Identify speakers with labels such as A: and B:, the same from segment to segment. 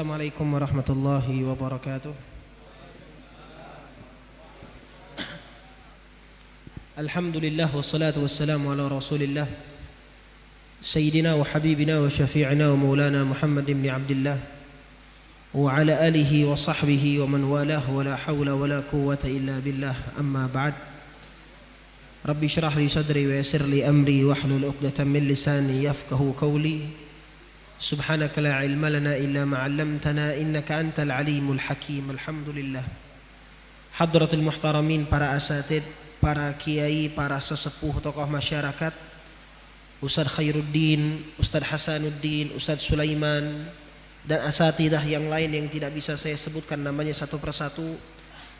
A: Assalamualaikum warahmatullahi wabarakatuh. Alhamdulillah wassalatu wassalamu ala rasulillah Sayyidina wa habibina wa syafi'ina wa maulana Muhammad ibn Abdillah wa ala alihi wa sahbihi wa man walah wa la hawla wa la quwwata illa billah, amma ba'd. Rabbi syrah li sadri wa yassir li amri wahlul 'uqdatam min lisani yafqahu qawli. Subhanaka la ilma lana illa ma 'allamtana innaka antal alimul hakim. Alhamdulillah. Hadratul muhtaramin, para asatid, para kiai, para sesepuh, tokoh masyarakat, Ustaz Khairuddin, Ustaz Hasanuddin, Ustaz Sulaiman, dan asatidah yang lain yang tidak bisa saya sebutkan namanya satu persatu.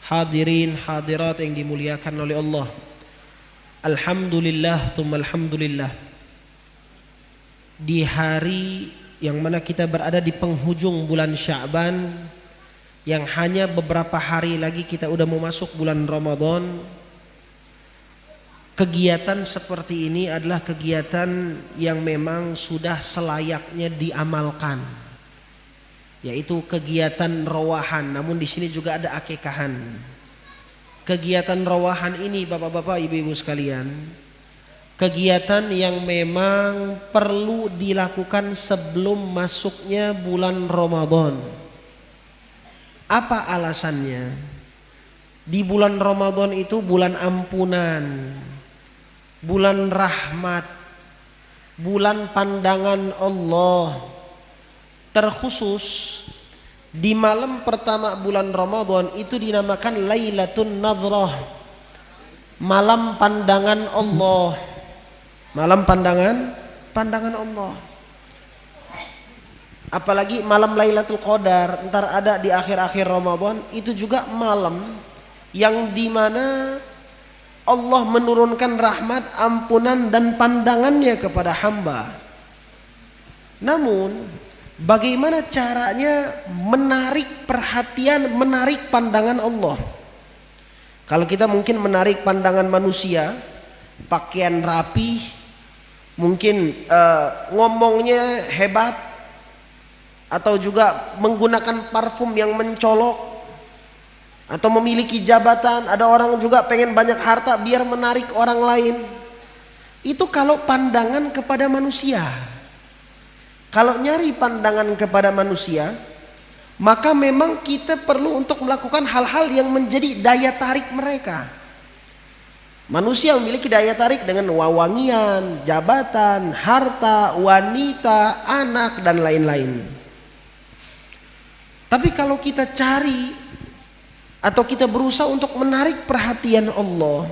A: Hadirin hadirat yang dimuliakan oleh Allah. Alhamdulillah tsumma alhamdulillah. Di hari yang mana kita berada di penghujung bulan Sya'ban, yang hanya beberapa hari lagi kita udah mau masuk bulan Ramadan. Kegiatan seperti ini adalah kegiatan yang memang sudah selayaknya diamalkan, yaitu kegiatan rawahan. Namun di sini juga ada akikahan. Kegiatan rawahan ini, bapak-bapak, ibu-ibu sekalian, kegiatan yang memang perlu dilakukan sebelum masuknya bulan Ramadan. Apa alasannya? Di bulan Ramadan itu bulan ampunan, bulan rahmat, bulan pandangan Allah. Terkhusus di malam pertama bulan Ramadan itu dinamakan Lailatun Nadhrah, malam pandangan Allah. Malam pandangan Allah. Apalagi malam Lailatul Qadar, ntar ada di akhir-akhir Ramadan, itu juga malam yang dimana Allah menurunkan rahmat, ampunan dan pandangannya kepada hamba. Namun bagaimana caranya menarik perhatian, menarik pandangan Allah? Kalau kita mungkin menarik pandangan manusia, pakaian rapi, mungkin ngomongnya hebat, atau juga menggunakan parfum yang mencolok, atau memiliki jabatan. Ada orang juga pengen banyak harta biar menarik orang lain. Itu kalau pandangan kepada manusia. Kalau nyari pandangan kepada manusia, maka memang kita perlu untuk melakukan hal-hal yang menjadi daya tarik mereka. Manusia memiliki daya tarik dengan wewangian, jabatan, harta, wanita, anak, dan lain-lain. Tapi kalau kita cari atau kita berusaha untuk menarik perhatian Allah,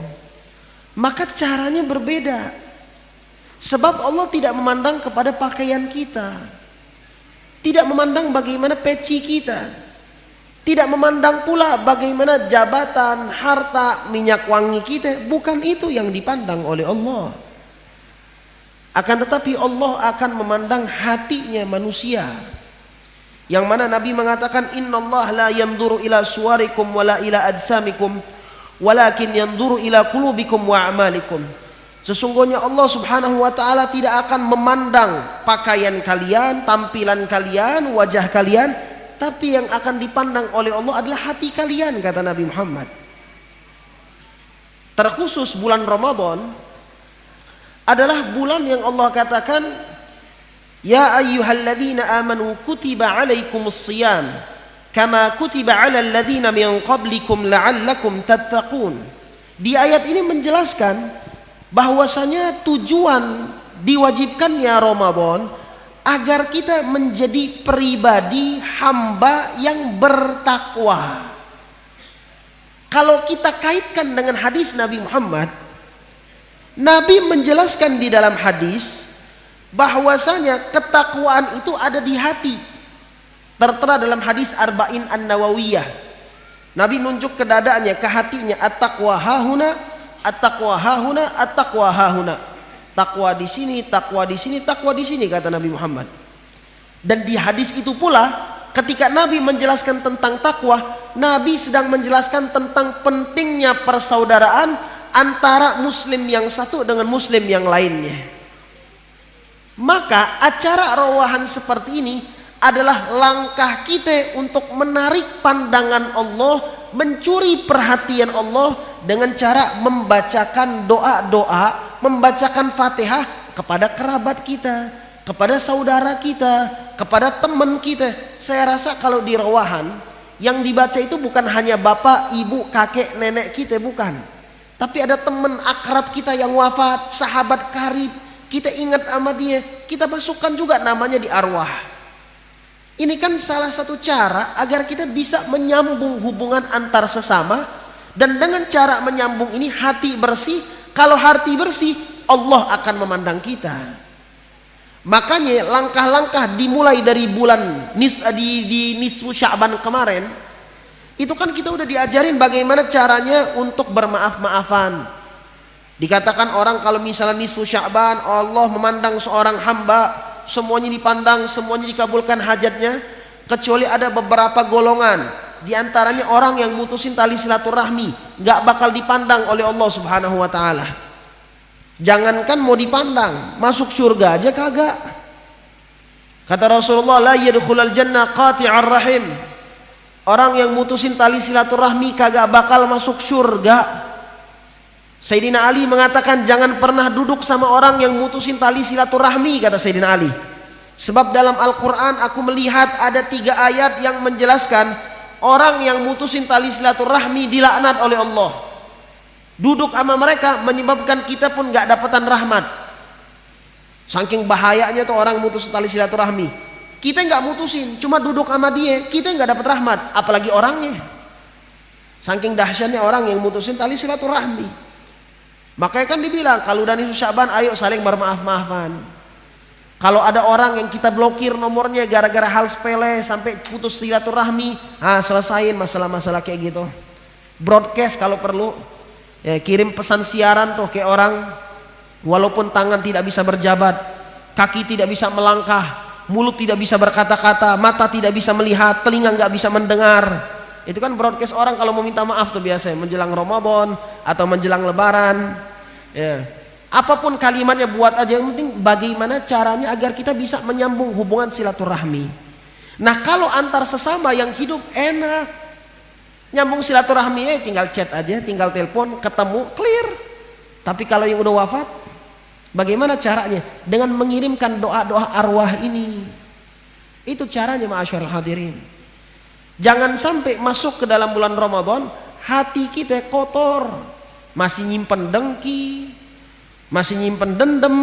A: maka caranya berbeda. Sebab Allah tidak memandang kepada pakaian kita, tidak memandang bagaimana peci kita, tidak memandang pula bagaimana jabatan, harta, minyak wangi kita. Bukan itu yang dipandang oleh Allah. Akan tetapi Allah akan memandang hatinya manusia, yang mana Nabi mengatakan, innallaha la yanzuru ila suwarikum wala ila ajsamikum walakin yanzuru ila qulubikum wa a'malikum. Sesungguhnya Allah Subhanahu wa taala tidak akan memandang pakaian kalian, tampilan kalian, wajah kalian, tapi yang akan dipandang oleh Allah adalah hati kalian, kata Nabi Muhammad. Terkhusus bulan Ramadan adalah bulan yang Allah katakan, ya ayyuhalladzina amanu kutiba alaikumus shiyam kama kutiba alal ladzina min qablikum la'allakum tattaqun. Di ayat ini menjelaskan bahwasanya tujuan diwajibkannya Ramadan agar kita menjadi pribadi hamba yang bertakwa. Kalau kita kaitkan dengan hadis Nabi Muhammad, Nabi menjelaskan di dalam hadis bahwasanya ketakwaan itu ada di hati. Tertera dalam hadis Arba'in An-Nawawiyah, Nabi nunjuk ke dadanya, ke hatinya, at-taqwa hahuna, at-taqwa hahuna, at-taqwa hahuna. Takwa di sini, takwa di sini, takwa di sini, kata Nabi Muhammad. Dan di hadis itu pula, ketika Nabi menjelaskan tentang takwa, Nabi sedang menjelaskan tentang pentingnya persaudaraan antara muslim yang satu dengan muslim yang lainnya. Maka acara rawahan seperti ini adalah langkah kita untuk menarik pandangan Allah, mencuri perhatian Allah dengan cara membacakan doa-doa, membacakan Fatihah kepada kerabat kita, kepada saudara kita, kepada teman kita. Saya rasa kalau di rawahan yang dibaca itu bukan hanya bapak, ibu, kakek, nenek kita, bukan. Tapi ada teman akrab kita yang wafat, sahabat karib, kita ingat sama dia, kita masukkan juga namanya di arwah. Ini kan salah satu cara agar kita bisa menyambung hubungan antar sesama, dan dengan cara menyambung ini hati bersih. Kalau hati bersih, Allah akan memandang kita. Makanya langkah-langkah dimulai dari bulan di nisfu Sya'ban kemarin, itu kan kita udah diajarin bagaimana caranya untuk bermaaf-maafan. Dikatakan orang kalau misalnya nisfu Sya'ban, Allah memandang seorang hamba, semuanya dipandang, semuanya dikabulkan hajatnya, kecuali ada beberapa golongan. Di antaranya orang yang mutusin tali silaturahmi, gak bakal dipandang oleh Allah Subhanahu wa ta'ala. Jangankan mau dipandang, masuk surga aja kagak. Kata Rasulullah, la yadkhulul jannah qati'ar rahim. Orang yang mutusin tali silaturahmi kagak bakal masuk surga. Sayyidina Ali mengatakan, jangan pernah duduk sama orang yang mutusin tali silaturahmi, kata Sayyidina Ali. Sebab dalam Al-Quran aku melihat ada 3 ayat yang menjelaskan orang yang mutusin tali silaturahmi dilaknat oleh Allah. Duduk sama mereka menyebabkan kita pun gak dapatan rahmat. Saking bahayanya tuh orang mutus tali silaturahmi. Kita gak mutusin, cuma duduk sama dia, kita gak dapat rahmat, apalagi orangnya. Saking dahsyatnya orang yang mutusin tali silaturahmi. Makanya kan dibilang kalau udah nisfu Sya'ban ayo saling bermaaf-maafan. Kalau ada orang yang kita blokir nomornya gara-gara hal sepele sampai putus silaturahmi, selesain masalah-masalah kayak gitu. Broadcast kalau perlu, ya, kirim pesan siaran tuh kayak orang, walaupun tangan tidak bisa berjabat, kaki tidak bisa melangkah, mulut tidak bisa berkata-kata, mata tidak bisa melihat, telinga nggak bisa mendengar. Itu kan broadcast orang kalau mau minta maaf tuh biasanya menjelang Ramadan atau menjelang Lebaran. Ya. Apapun kalimatnya buat aja, yang penting bagaimana caranya agar kita bisa menyambung hubungan silaturahmi. Nah kalau antar sesama yang hidup enak, nyambung silaturahmi tinggal chat aja, tinggal telepon, ketemu, clear. Tapi kalau yang udah wafat, bagaimana caranya? Dengan mengirimkan doa-doa arwah ini. Itu caranya ma'asyarul hadirin. Jangan sampai masuk ke dalam bulan Ramadan hati kita kotor, masih nyimpen dengki, masih nyimpen dendam,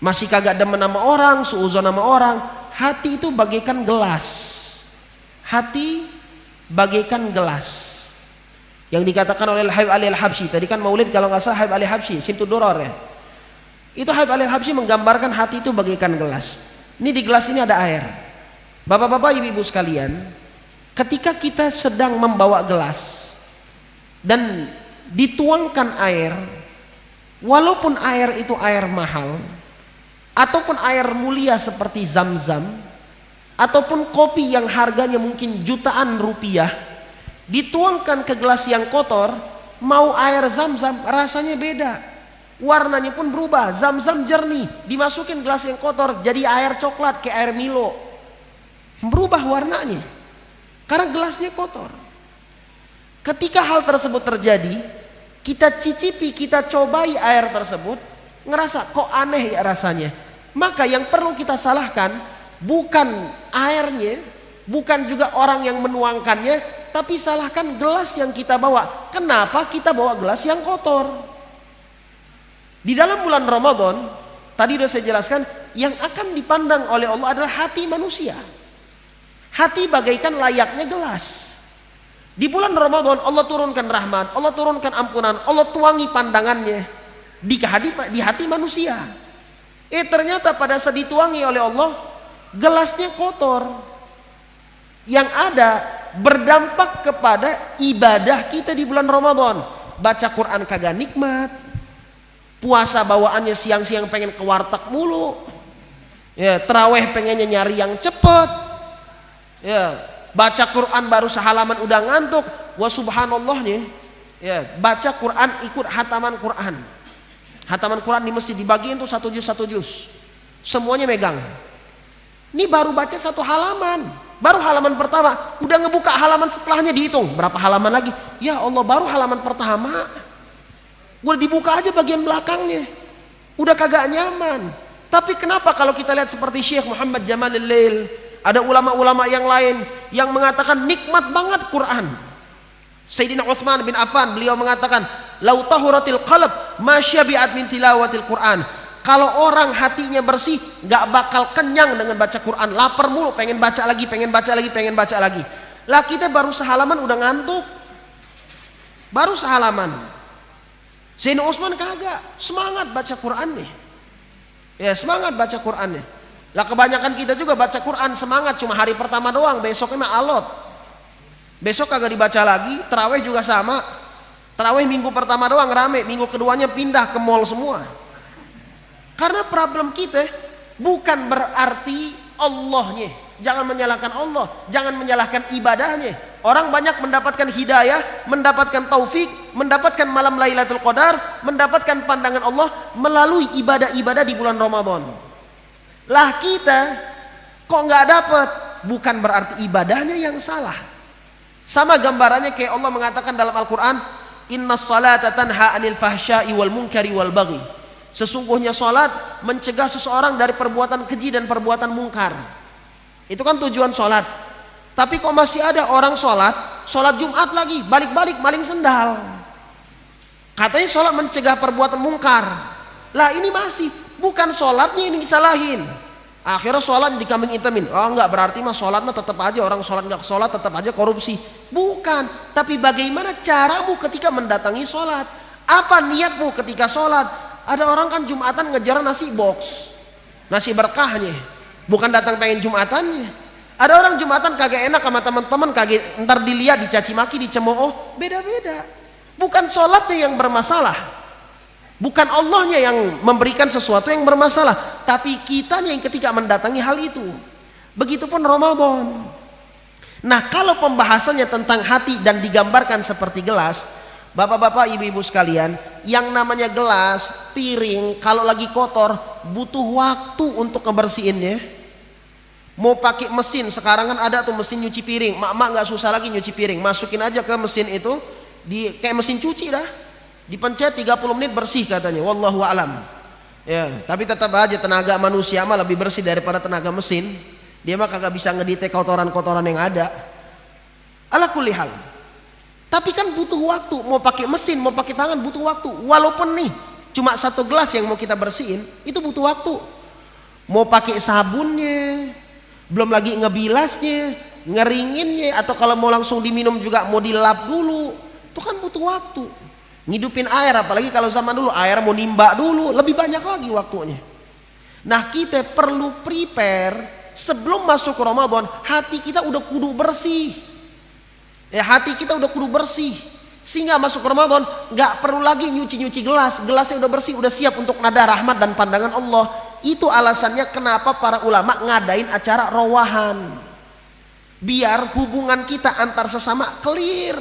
A: masih kagak demen sama orang, suuzon sama orang. Hati itu bagaikan gelas. Hati bagaikan gelas. Yang dikatakan oleh Habib Ali Al-Habsyi, tadi kan Maulid kalau nggak salah Habib Ali Al-Habsyi, Simtud Duror ya. Itu Habib Ali Al-Habsyi menggambarkan hati itu bagaikan gelas. Ini di gelas ini ada air. Bapak-bapak, ibu-ibu sekalian, ketika kita sedang membawa gelas dan dituangkan air, walaupun air itu air mahal ataupun air mulia seperti Zam-Zam ataupun kopi yang harganya mungkin jutaan rupiah, dituangkan ke gelas yang kotor, mau air Zam-Zam rasanya beda, warnanya pun berubah. Zam-Zam jernih, dimasukin gelas yang kotor jadi air coklat kayak air Milo, berubah warnanya karena gelasnya kotor. Ketika hal tersebut terjadi, kita cicipi, kita cobai air tersebut, ngerasa kok aneh ya rasanya. Maka yang perlu kita salahkan bukan airnya, bukan juga orang yang menuangkannya, tapi salahkan gelas yang kita bawa. Kenapa kita bawa gelas yang kotor? Di dalam bulan Ramadan, tadi sudah saya jelaskan, yang akan dipandang oleh Allah adalah hati manusia. Hati bagaikan layaknya gelas. Di bulan Ramadan Allah turunkan rahmat, Allah turunkan ampunan, Allah tuangi pandangannya di hati manusia. Ternyata pada saat dituangi oleh Allah, gelasnya kotor. Yang ada berdampak kepada ibadah kita di bulan Ramadan. Baca Quran kagak nikmat, puasa bawaannya siang-siang pengen ke warteg mulu, ya, terawih pengennya nyari yang cepet. Ya, baca Quran baru sehalaman udah ngantuk. Wa subhanallahnya, ya, baca Quran ikut hataman Quran. Hataman Quran di masjid dibagiin tuh satu juz, semuanya megang. Ini baru baca satu halaman, baru halaman pertama, udah ngebuka halaman setelahnya, dihitung berapa halaman lagi. Ya Allah, baru halaman pertama, udah dibuka aja bagian belakangnya, udah kagak nyaman. Tapi kenapa kalau kita lihat seperti Syekh Muhammad Jamalil Lail, ada ulama-ulama yang lain yang mengatakan nikmat banget Quran. Sayyidina Utsman bin Affan, beliau mengatakan, "Lau tahuratil qalb ma syabi'at min tilawatil Quran." Kalau orang hatinya bersih, gak bakal kenyang dengan baca Quran, lapar mulu, pengen baca lagi, pengen baca lagi, pengen baca lagi. Lah kita baru sehalaman udah ngantuk, baru sehalaman. Sayyidina Utsman kagak, semangat baca Quran nih, ya semangat baca Quran nih. Lah kebanyakan kita juga baca Quran semangat cuma hari pertama doang, besoknya mah alot, besok kagak dibaca lagi. Tarawih juga sama, tarawih minggu pertama doang rame, minggu keduanya pindah ke mall semua. Karena problem kita bukan berarti Allahnya, jangan menyalahkan Allah, jangan menyalahkan ibadahnya. Orang banyak mendapatkan hidayah, mendapatkan taufik, mendapatkan malam Lailatul Qadar, mendapatkan pandangan Allah melalui ibadah-ibadah di bulan Ramadan. Lah kita kok nggak dapat, bukan berarti ibadahnya yang salah. Sama gambarannya kayak Allah mengatakan dalam Al-Quran, "Innas salata tanha anil fahsya'i wal munkari wal baghi." Sesungguhnya sholat mencegah seseorang dari perbuatan keji dan perbuatan mungkar. Itu kan tujuan sholat. Tapi kok masih ada orang sholat Jumat lagi, balik-balik maling sendal. Katanya sholat mencegah perbuatan mungkar. Lah ini masih, bukan sholatnya ini disalahin. Akhirnya sholat di kambing hitamin. Oh enggak, berarti mah sholat mah tetap aja, orang sholat enggak sholat tetap aja korupsi. Bukan, tapi bagaimana caramu ketika mendatangi sholat. Apa niatmu ketika sholat? Ada orang kan Jumatan ngejar nasi box, nasi berkahnya, bukan datang pengen Jumatannya. Ada orang Jumatan kagak enak sama teman-teman, kagak ntar dilihat, dicaci maki, dicemooh, beda-beda. Bukan sholatnya yang bermasalah, bukan Allahnya yang memberikan sesuatu yang bermasalah, tapi kitanya yang ketika mendatangi hal itu. Begitupun Ramadan. Nah, kalau pembahasannya tentang hati dan digambarkan seperti gelas, bapak-bapak, ibu-ibu sekalian, yang namanya gelas, piring, kalau lagi kotor butuh waktu untuk ngebersihinnya. Mau pakai mesin, sekarang kan ada tuh mesin nyuci piring, mak nggak susah lagi nyuci piring, masukin aja ke mesin itu, kayak mesin cuci dah, dipencet 30 menit bersih katanya, wallahu alam. Ya, tapi tetap aja tenaga manusia mah lebih bersih daripada tenaga mesin. Dia mah kagak bisa ngedetek kotoran-kotoran yang ada. Ala kulli hal. Tapi kan butuh waktu, mau pakai mesin, mau pakai tangan butuh waktu. Walaupun nih cuma satu gelas yang mau kita bersihin, itu butuh waktu. Mau pakai sabunnya, belum lagi ngebilasnya, ngeringinnya, atau kalau mau langsung diminum juga mau dilap dulu, itu kan butuh waktu. Ngidupin air, apalagi kalau zaman dulu air mau nimba dulu, lebih banyak lagi waktunya. Nah kita perlu prepare sebelum masuk Ramadan, hati kita udah kudu bersih. Ya, hati kita udah kudu bersih sehingga masuk Ramadan nggak perlu lagi nyuci gelas, gelasnya udah bersih, udah siap untuk nada rahmat dan pandangan Allah. Itu alasannya kenapa para ulama ngadain acara rawahan, biar hubungan kita antar sesama clear,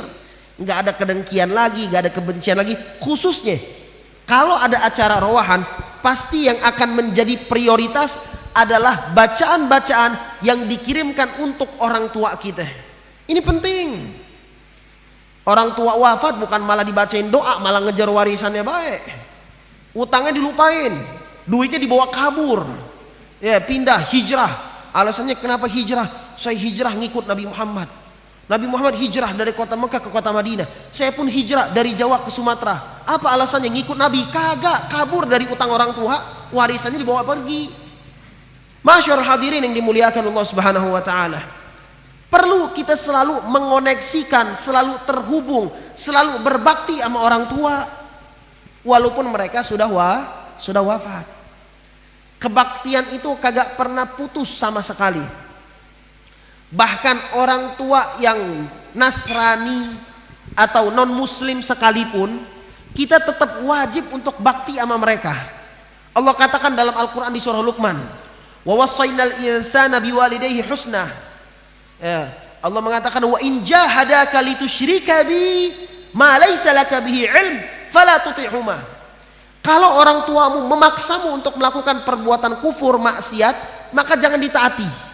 A: nggak ada kedengkian lagi, nggak ada kebencian lagi. Khususnya kalau ada acara rawahan, pasti yang akan menjadi prioritas adalah bacaan-bacaan yang dikirimkan untuk orang tua kita. Ini penting. Orang tua wafat bukan malah dibacain doa, malah ngejar warisannya baik. Utangnya dilupain, duitnya dibawa kabur. Ya, pindah, hijrah. Alasannya kenapa hijrah? Saya hijrah ngikut Nabi Muhammad. Nabi Muhammad hijrah dari kota Mekah ke kota Madinah. Saya pun hijrah dari Jawa ke Sumatera. Apa alasannya ngikut Nabi? Kagak, kabur dari utang orang tua, warisannya dibawa pergi. Masyarul hadirin yang dimuliakan Allah Subhanahu wa taala. Perlu kita selalu mengoneksikan, selalu terhubung, selalu berbakti sama orang tua walaupun mereka sudah wafat. Kebaktian itu kagak pernah putus sama sekali. Bahkan orang tua yang Nasrani atau non muslim sekalipun, kita tetap wajib untuk bakti sama mereka. Allah katakan dalam Al-Quran di surah Luqman, wa wassaynal insana biwalidayhi husna. Ya, Allah mengatakan wa in jahadaka litusyrika bi ma laysa laka bihi ilm fala tuti'huma. Kalau orang tuamu memaksamu untuk melakukan perbuatan kufur, maksiat, maka jangan ditaati.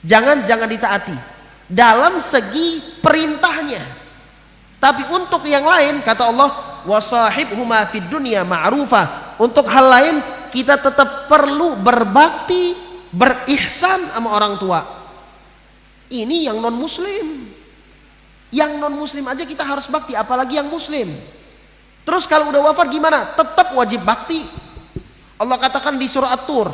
A: Jangan ditaati dalam segi perintahnya. Tapi untuk yang lain kata Allah, wasahibhuma fid dunya ma'rufa. Untuk hal lain kita tetap perlu berbakti, berihsan sama orang tua. Ini yang non muslim. Yang non muslim aja kita harus bakti, apalagi yang muslim. Terus kalau udah wafat gimana? Tetap wajib bakti. Allah katakan di surah At-Tur,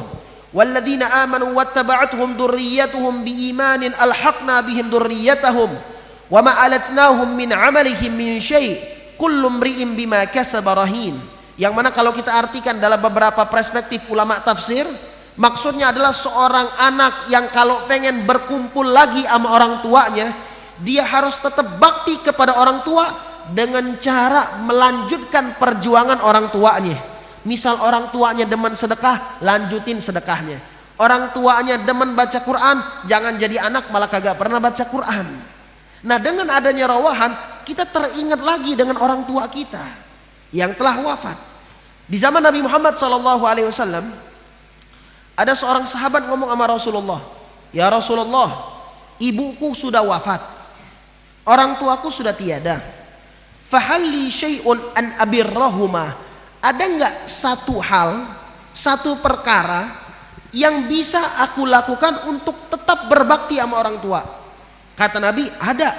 A: walladzina amanu wattaba'atuhum dzurriyyatuhum biimanin alhaqna bihim dzurriyyatahum wa ma alatnahum min 'amalihim min syai' kullu imri'in bima kasaba rahin. Yang mana kalau kita artikan dalam beberapa perspektif ulama tafsir, maksudnya adalah seorang anak yang kalau pengen berkumpul lagi sama orang tuanya, dia harus tetap bakti kepada orang tua dengan cara melanjutkan perjuangan orang tuanya. Misal orang tuanya demen sedekah, lanjutin sedekahnya. Orang tuanya demen baca Quran, jangan jadi anak malah kagak pernah baca Quran. Nah, dengan adanya rawahan, kita teringat lagi dengan orang tua kita yang telah wafat. Di zaman Nabi Muhammad SAW, ada seorang sahabat ngomong sama Rasulullah, ya Rasulullah, ibuku sudah wafat, orang tuaku sudah tiada. Fahalli syai'un an abirrahuma. Ada enggak satu hal, satu perkara yang bisa aku lakukan untuk tetap berbakti sama orang tua? Kata Nabi, ada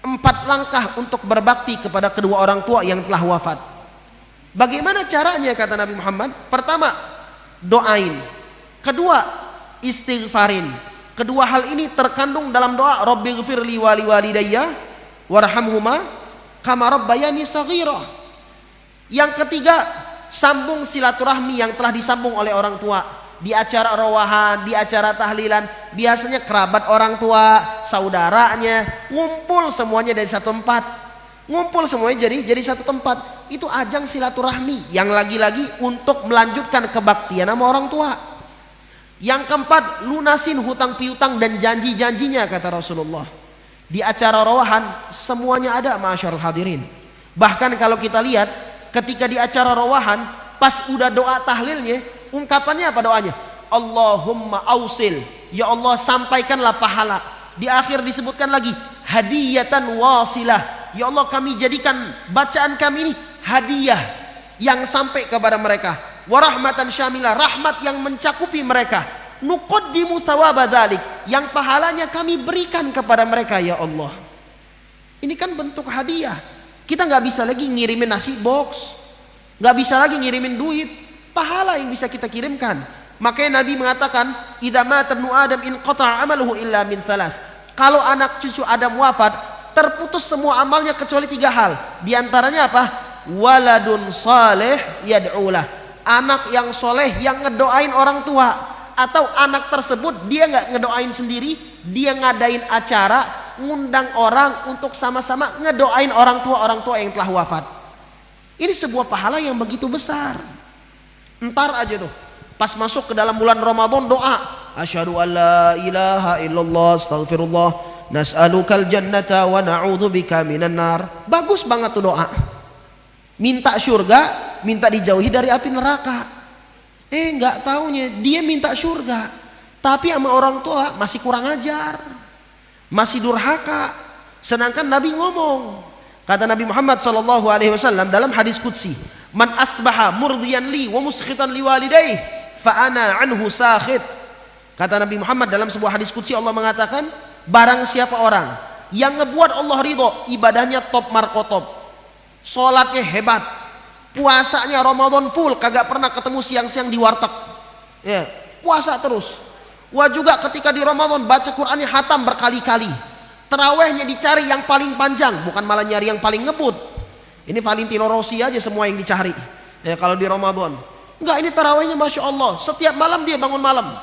A: 4 langkah untuk berbakti kepada kedua orang tua yang telah wafat. Bagaimana caranya kata Nabi Muhammad? Pertama, doain. Kedua, istighfarin. Kedua hal ini terkandung dalam doa Rabbighfirli wa liwalidayya warhamhuma kama rabbayani shaghira. Yang ketiga, sambung silaturahmi yang telah disambung oleh orang tua. Di acara rawahan, di acara tahlilan, biasanya kerabat orang tua, saudaranya ngumpul semuanya dari satu tempat. Ngumpul semuanya jadi satu tempat. Itu ajang silaturahmi yang lagi-lagi untuk melanjutkan kebaktian sama orang tua. Yang keempat, lunasin hutang piutang dan janji-janjinya kata Rasulullah. Di acara rawahan semuanya ada ma'asyarul hadirin. Bahkan kalau kita lihat ketika di acara rawahan pas udah doa tahlilnya, ungkapannya apa doanya? Allahumma ausil, ya Allah sampaikanlah pahala. Di akhir disebutkan lagi hadiyatan wasilah, ya Allah kami jadikan bacaan kami ini hadiah yang sampai kepada mereka. Warahmatan syamilah, rahmat yang mencakupi mereka. Nuqaddimu thawaba dzalik, yang pahalanya kami berikan kepada mereka ya Allah. Ini kan bentuk hadiah. Kita nggak bisa lagi ngirimin nasi box, nggak bisa lagi ngirimin duit, pahala yang bisa kita kirimkan. Makanya Nabi mengatakan, idza mata ibnu adam inqata'a amaluhu illa min thalas. Kalau anak cucu Adam wafat, terputus semua amalnya kecuali 3 hal. Di antaranya apa? Waladun saleh yad'ulah, anak yang soleh yang ngedoain orang tua. Atau anak tersebut dia nggak ngedoain sendiri, dia ngadain acara, ngundang orang untuk sama-sama ngedoain orang tua yang telah wafat. Ini sebuah pahala yang begitu besar. Entar aja tuh, pas masuk ke dalam bulan Ramadan doa, asyhadu an la ilaha illallah astaghfirullah nas'alukal jannata wa na'udzubika minan nar. Bagus banget tuh doa. Minta surga, minta dijauhi dari api neraka. Nggak taunya dia minta surga, tapi sama orang tua masih kurang ajar, masih durhaka. Sedangkan Nabi ngomong, kata Nabi Muhammad SAW dalam hadis qudsi, man asbaha murdiyan li wa muskhitan li walidayhi fa ana anhu sakhit. Kata Nabi Muhammad dalam sebuah hadis qudsi, Allah mengatakan, barang siapa orang yang ngebuat Allah ridho, ibadahnya top markotop, sholatnya hebat, puasanya Ramadan full, kagak pernah ketemu siang-siang di warteg, ya, puasa terus. Wah juga ketika di Ramadan baca Qur'annya hatam berkali-kali, terawihnya dicari yang paling panjang, bukan malah nyari yang paling ngebut. Ini Valentino Rossi aja semua yang dicari, ya, kalau di Ramadan. Enggak, ini terawihnya masya Allah, setiap malam dia bangun malam,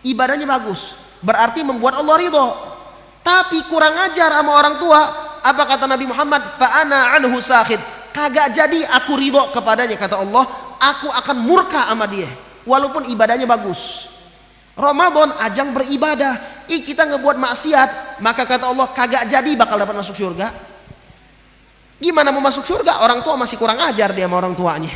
A: ibadahnya bagus, berarti membuat Allah ridho. Tapi kurang ajar sama orang tua. Apa kata Nabi Muhammad? Fa ana anhu sakhid, kagak jadi aku ridho kepadanya, kata Allah, aku akan murka sama dia walaupun ibadahnya bagus. Ramadan ajang beribadah, kita ngebuat maksiat, maka kata Allah kagak jadi bakal dapat masuk surga. Gimana mau masuk surga? Orang tua masih kurang ajar dia sama orang tuanya.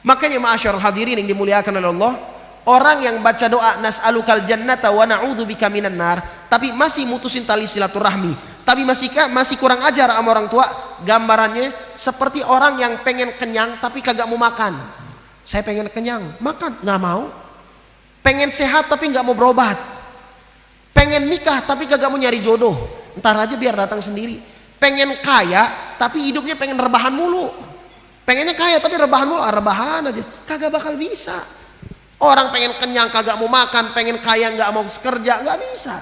A: Makanya ma'asyarul hadirin yang dimuliakan oleh Allah, Orang yang baca doa nas'alukal jannata wa na'udzubika minan nar, tapi masih mutusin tali silaturahmi, tapi masih kurang ajar sama orang tua, gambarannya seperti orang yang pengen kenyang tapi kagak mau makan. Saya pengen kenyang, makan nggak mau. Pengen sehat tapi nggak mau berobat. Pengen nikah tapi kagak mau nyari jodoh, ntar aja biar datang sendiri. Pengen kaya tapi hidupnya pengen rebahan mulu. Pengennya kaya tapi rebahan mulu, rebahan aja, kagak bakal bisa. Orang pengen kenyang kagak mau makan, pengen kaya nggak mau kerja, nggak bisa.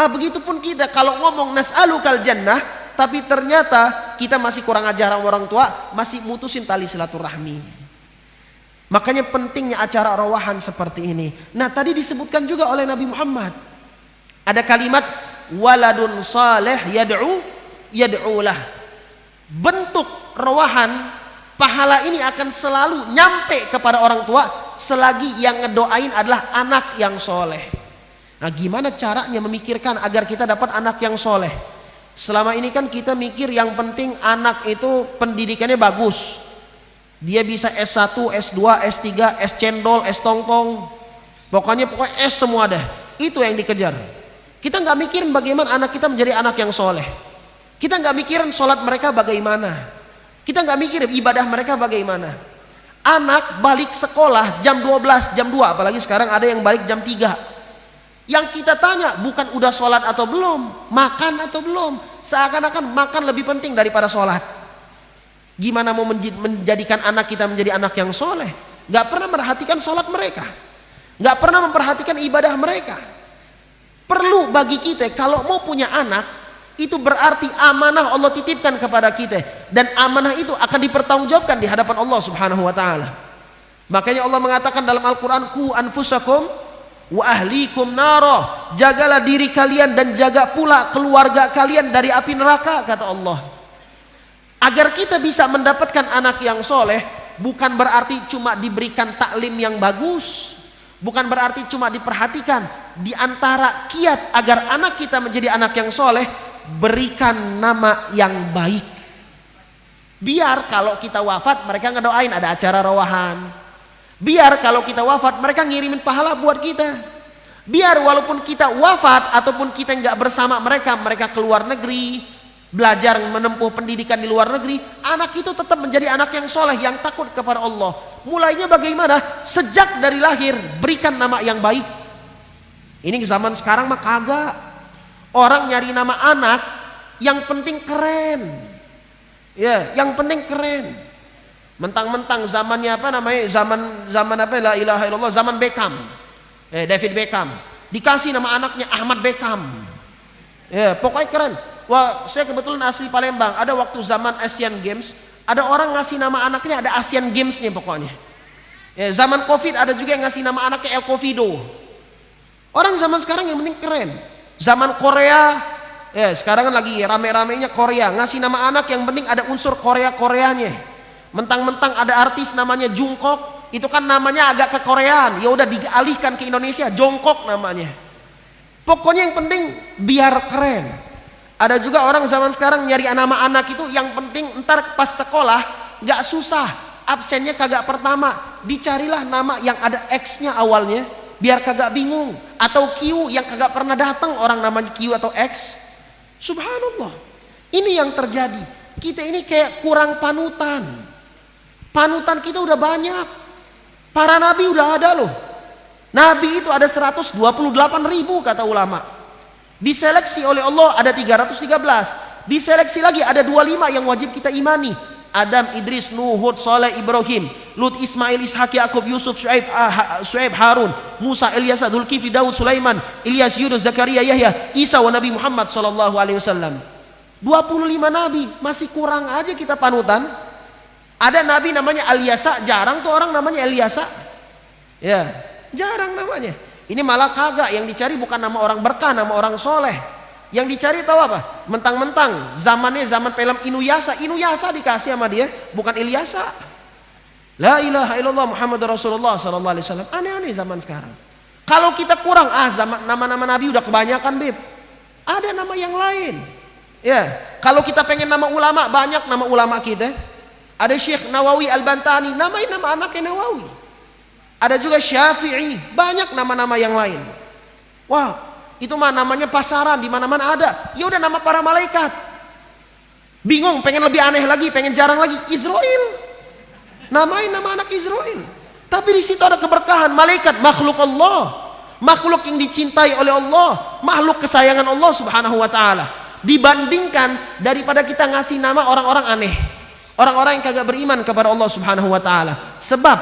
A: Begitupun kita kalau ngomong nas'alukal jannah, tapi ternyata kita masih kurang ajar orang tua, masih mutusin tali silaturahmi. Makanya pentingnya acara rawahan seperti ini. Nah, tadi disebutkan juga oleh Nabi Muhammad, ada kalimat waladun saleh yad'ulah. Bentuk rawahan pahala ini akan selalu nyampe kepada orang tua selagi yang ngedoain adalah anak yang soleh. Nah, gimana caranya memikirkan agar kita dapat anak yang soleh? Selama ini kan kita mikir yang penting anak itu pendidikannya bagus. Dia bisa S1, S2, S3, S cendol, S tongkong. Pokoknya S semua dah. Itu yang dikejar. Kita nggak mikirin bagaimana anak kita menjadi anak yang soleh. Kita nggak mikirin sholat mereka bagaimana. Kita nggak mikir ibadah mereka bagaimana. Anak balik sekolah jam 12, jam 2, apalagi sekarang ada yang balik jam 3. Yang kita tanya bukan udah sholat atau belum, makan atau belum. Seakan-akan makan lebih penting daripada sholat. Gimana mau menjadikan anak kita menjadi anak yang soleh? Gak pernah memperhatikan sholat mereka, gak pernah memperhatikan ibadah mereka. Perlu bagi kita kalau mau punya anak, itu berarti amanah Allah titipkan kepada kita, dan amanah itu akan dipertanggungjawabkan di hadapan Allah Subhanahu wa taala. Makanya Allah mengatakan dalam Al-Qur'an, "Qu anfusakum wa ahlikum nara." Jagalah diri kalian dan jaga pula keluarga kalian dari api neraka, kata Allah. Agar kita bisa mendapatkan anak yang soleh, bukan berarti cuma diberikan taklim yang bagus, bukan berarti cuma diperhatikan. Di antara kiat agar anak kita menjadi anak yang soleh, berikan nama yang baik. Biar kalau kita wafat mereka ngedoain, ada acara rawahan. Biar kalau kita wafat mereka ngirimin pahala buat kita. Biar walaupun kita wafat ataupun kita nggak bersama mereka, mereka keluar negeri belajar menempuh pendidikan di luar negeri, anak itu tetap menjadi anak yang soleh, yang takut kepada Allah. Mulainya bagaimana? Sejak dari lahir berikan nama yang baik. Ini zaman sekarang mah kagak. Orang nyari nama anak yang penting keren. Ya, yang penting keren. Mentang-mentang zamannya apa namanya? Zaman apa? La ilaha illallah, zaman Beckham. David Beckham. Dikasih nama anaknya Ahmad Beckham. Ya, pokoknya keren. Wah, saya kebetulan asli Palembang. Ada waktu zaman Asian Games, ada orang ngasih nama anaknya ada Asian Games-nya pokoknya. Ya, zaman Covid ada juga yang ngasih nama anaknya El Covido. Orang zaman sekarang yang penting keren. Zaman Korea, ya sekarang kan lagi rame-ramenya Korea, ngasih nama anak yang penting ada unsur Korea-Koreanya. Mentang-mentang ada artis namanya Jungkook, itu kan namanya agak ke Koreaan, ya udah dialihkan ke Indonesia, Jongkok namanya. Pokoknya yang penting biar keren. Ada juga orang zaman sekarang nyari nama anak itu yang penting ntar pas sekolah gak susah, absennya kagak pertama, dicarilah nama yang ada X-nya awalnya biar kagak bingung, atau Q yang kagak pernah datang orang namanya Q atau X. Subhanallah, ini yang terjadi. Kita ini kayak kurang panutan. Panutan kita udah banyak. Para nabi udah ada loh. Nabi itu ada 128.000 kata ulama. Diseleksi oleh Allah ada 313. Diseleksi lagi ada 25 yang wajib kita imani. Adam, Idris, Nuh, Hud, Saleh, Ibrahim, Lut, Ismail, Ishak, Yakub, Yusuf, Syuaib, Harun, Musa, Ilyas, Dzulkifli, Daud, Sulaiman, Ilyas, Yunus, Zakaria, Yahya, Isa, wa Nabi Muhammad sallallahu alaihi wasallam. 25 nabi, masih kurang aja kita panutan. Ada nabi namanya Alyasa, jarang tuh orang namanya Elyasa. Ya, jarang namanya. Ini malah kagak, yang dicari bukan nama orang berkah, nama orang soleh. Yang dicari tahu apa? Mentang-mentang zamannya zaman film Inuyasha dikasih sama dia, bukan Ilyasa. La ilaha illallah Muhammad Rasulullah sallallahu alaihi wasallam. Aneh-aneh zaman sekarang. Kalau kita kurang, zaman nama-nama nabi udah kebanyakan, Bib. Ada nama yang lain. Ya, kalau kita pengen nama ulama, banyak nama ulama kita. Ada Syekh Nawawi Al-Bantani, namain nama anaknya Nawawi. Ada juga Syafi'i, banyak nama-nama yang lain. Wah, itu mah namanya pasaran, di mana-mana ada. Ya udah nama para malaikat. Bingung, pengen lebih aneh lagi, pengen jarang lagi, Israel. Namain nama anak Israel. Tapi di situ ada keberkahan. Malaikat makhluk Allah, makhluk yang dicintai oleh Allah, makhluk kesayangan Allah Subhanahu wa taala. Dibandingkan daripada kita ngasih nama orang-orang aneh, orang-orang yang kagak beriman kepada Allah Subhanahu wa taala. Sebab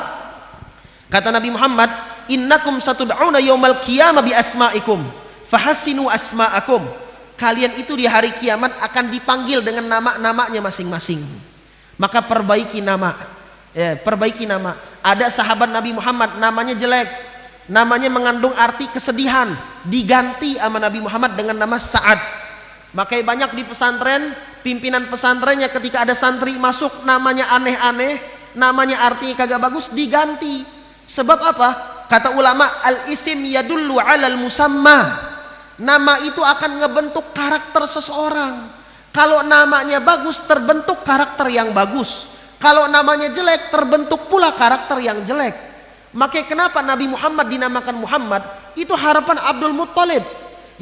A: kata Nabi Muhammad, innakum satud'una yaumal qiyamah bi asma'ikum fahassinu asma'akum. Kalian itu di hari kiamat akan dipanggil dengan nama-namanya masing-masing. Maka perbaiki nama. Ya, perbaiki nama. Ada sahabat Nabi Muhammad namanya jelek, namanya mengandung arti kesedihan, diganti sama Nabi Muhammad dengan nama Sa'ad. Makanya banyak di pesantren, pimpinan pesantrennya ketika ada santri masuk namanya aneh-aneh, namanya artinya kagak bagus, diganti. Sebab apa? Kata ulama, al-isim yadullu 'alal musamma. Nama itu akan ngebentuk karakter seseorang. Kalau namanya bagus, terbentuk karakter yang bagus. Kalau namanya jelek, terbentuk pula karakter yang jelek. Makanya kenapa Nabi Muhammad dinamakan Muhammad? Itu harapan Abdul Muttalib,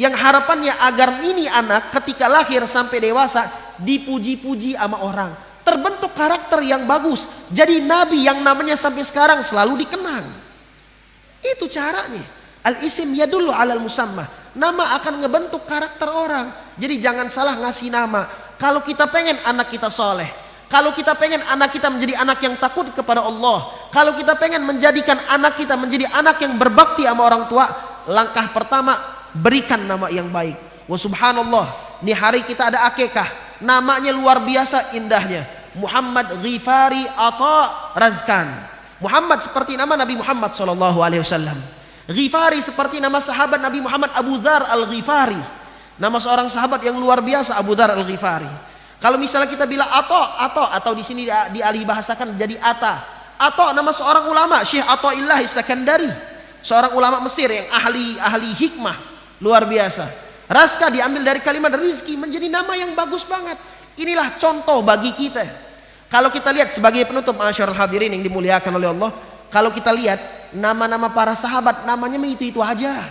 A: yang harapannya agar ini anak ketika lahir sampai dewasa dipuji-puji sama orang, terbentuk karakter yang bagus. Jadi Nabi yang namanya sampai sekarang selalu dikenang. Itu caranya. Al-isim yadullu 'alal musamma. Nama akan ngebentuk karakter orang. Jadi jangan salah ngasih nama. Kalau kita pengen anak kita soleh, kalau kita pengen anak kita menjadi anak yang takut kepada Allah, kalau kita pengen menjadikan anak kita menjadi anak yang berbakti sama orang tua, langkah pertama berikan nama yang baik. Wa subhanallah, ini hari kita ada akikah. Namanya luar biasa indahnya, Muhammad Ghifari Atha Razkan. Muhammad seperti nama Nabi Muhammad SAW. Ghifari seperti nama sahabat Nabi Muhammad Abu Dzar Al-Ghifari. Nama seorang sahabat yang luar biasa, Abu Dzar Al-Ghifari. Kalau misalnya kita bilang atau di sini dialih bahasakan jadi Atta. Atta nama seorang ulama, Syekh Athaillah Sakandari, seorang ulama Mesir yang ahli hikmah luar biasa. Raska diambil dari kalimat rizki, menjadi nama yang bagus banget. Inilah contoh bagi kita. Kalau kita lihat sebagai penutup, masyarul hadirin yang dimuliakan oleh Allah, kalau kita lihat nama-nama para sahabat, namanya itu aja.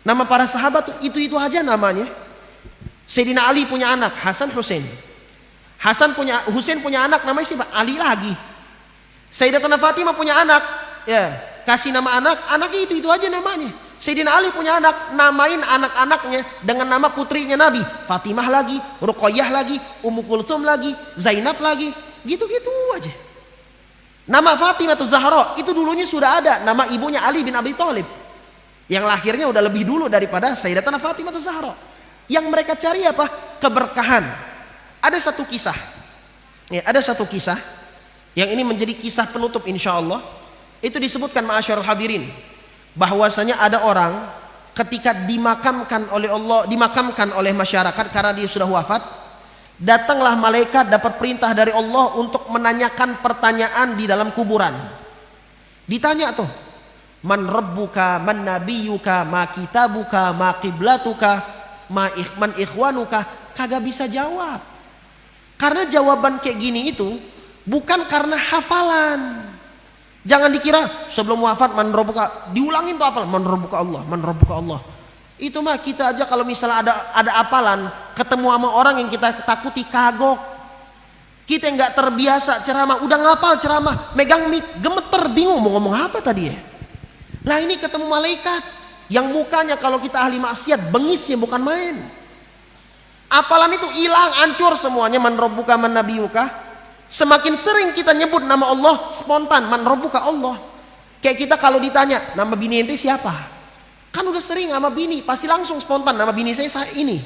A: Nama para sahabat itu aja namanya. Sayyidina Ali punya anak Hasan Husain. Husain punya anak namanya siapa? Ali lagi. Sayyidatuna Fatimah punya anak, ya, kasih nama anaknya itu aja namanya. Sayyidina Ali punya anak, namain anak-anaknya dengan nama putrinya Nabi, Fatimah lagi, Ruqayyah lagi, Ummu Kulthum lagi, Zainab lagi, gitu-gitu aja. Nama Fatimah Zahra itu dulunya sudah ada, nama ibunya Ali bin Abi Thalib, yang lahirnya udah lebih dulu daripada Sayyidatuna Fatimah Zahra. Yang mereka cari apa? Keberkahan. Ada satu kisah, ya, ada satu kisah yang ini menjadi kisah penutup insya Allah. Itu disebutkan ma'asyarul hadirin, bahwasanya ada orang ketika dimakamkan oleh Allah, dimakamkan oleh masyarakat karena dia sudah wafat, datanglah malaikat dapat perintah dari Allah untuk menanyakan pertanyaan di dalam kuburan. Ditanya tuh, man rabbuka, man nabiyuka, ma kitabuka, ma qiblatuka, man ikhwanuka. Kagak bisa jawab. Karena jawaban kayak gini itu bukan karena hafalan. Jangan dikira sebelum wafat man rabbuka, diulangin tuh apal, man rabbuka Allah, man rabbuka Allah. Itu mah kita aja kalau misalnya ada apalan, ketemu sama orang yang kita takuti kagok. Kita nggak terbiasa ceramah, udah ngapal ceramah, megang mic, gemeter, bingung mau ngomong apa tadi ya. Lah ini ketemu malaikat yang mukanya kalau kita ahli maksiat bengisnya bukan main. Apalan itu hilang, hancur semuanya, man rabbuka, man nabiyuka. Semakin sering kita nyebut nama Allah, spontan, man rabbuka Allah. Kayak kita kalau ditanya nama bini ente siapa, kan udah sering sama bini, pasti langsung spontan nama bini saya ini.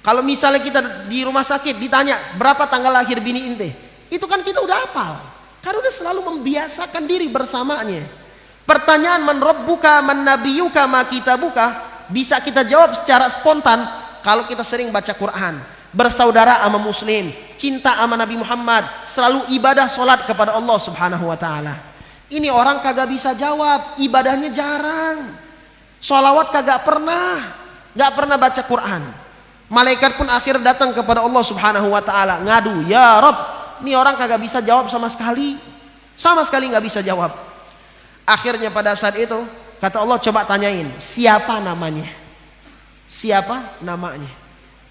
A: Kalau misalnya kita di rumah sakit ditanya berapa tanggal lahir bini ente, itu kan kita udah hafal, karena udah selalu membiasakan diri bersamanya. Pertanyaan man rabbuka, man nabiyuka, ma kitabuka bisa kita jawab secara spontan kalau kita sering baca Quran, bersaudara sama muslim, cinta sama Nabi Muhammad, selalu ibadah sholat kepada Allah Subhanahu wa ta'ala. Ini orang kagak bisa jawab, ibadahnya jarang, sholawat kagak pernah, gak pernah baca Quran. Malaikat pun akhir datang kepada Allah Subhanahu wa ta'ala ngadu, ya Rabb, ini orang kagak bisa jawab sama sekali gak bisa jawab. Akhirnya pada saat itu kata Allah, coba tanyain siapa namanya. Siapa namanya?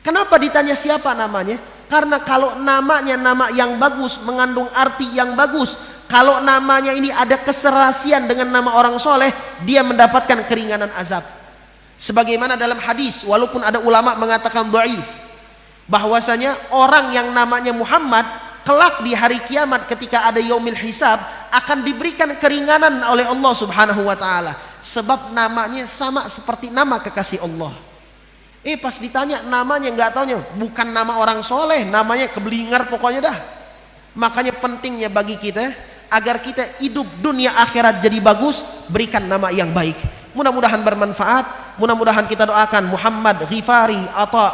A: Kenapa ditanya siapa namanya? Karena kalau namanya nama yang bagus, mengandung arti yang bagus. Kalau namanya ini ada keserasian dengan nama orang soleh, dia mendapatkan keringanan azab. Sebagaimana dalam hadis, walaupun ada ulama mengatakan dhaif, bahwasanya orang yang namanya Muhammad kelak di hari kiamat ketika ada yaumil hisab akan diberikan keringanan oleh Allah Subhanahu wa taala, sebab namanya sama seperti nama kekasih Allah. Pas ditanya namanya nggak taunya, bukan nama orang soleh, namanya kebelingar pokoknya dah. Makanya pentingnya bagi kita agar kita hidup dunia akhirat jadi bagus, berikan nama yang baik. Mudah-mudahan bermanfaat. Mudah-mudahan kita doakan Muhammad Ghifari atau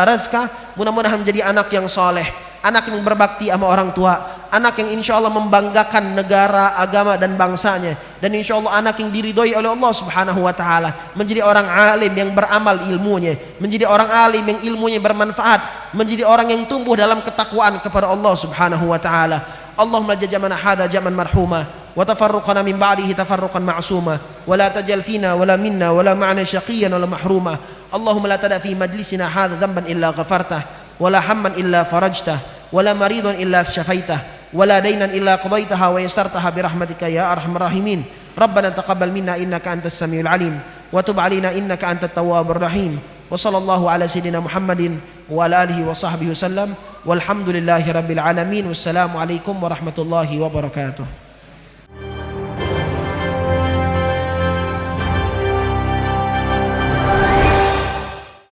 A: Razka, mudah-mudahan menjadi anak yang soleh, anak yang berbakti sama orang tua, anak yang insya Allah membanggakan negara, agama dan bangsanya, dan insya Allah anak yang diridhoi oleh Allah Subhanahu wa taala, menjadi orang alim yang beramal ilmunya, menjadi orang alim yang ilmunya bermanfaat, menjadi orang yang tumbuh dalam ketakwaan kepada Allah Subhanahu wa taala. Allahumma jajamana hadha jaman marhuma wa tafarruqana min ba'dihi tafarruqan ma'suma wa la tajal fina wa la minna wa la ma'na syaqiyan wa la mahruma. Allahumma la tada fi majlisina hadha dhanban illa ghafartah wa la hamman illa farajtah wa la maridan illa syafaitah wa la daynan illa qadaitaha wa yassartaha bi rahmatika ya arhamar rahimin. Rabbana taqabbal minna innaka antas samiul alim wa tub alaina innaka antat tawwabur rahim. Wa sallallahu ala sayyidina Muhammadin wa ala alihi wa sahbihi wasallam walhamdulillahi rabbil alamin. Wassalamu alaikum warahmatullahi wabarakatuh.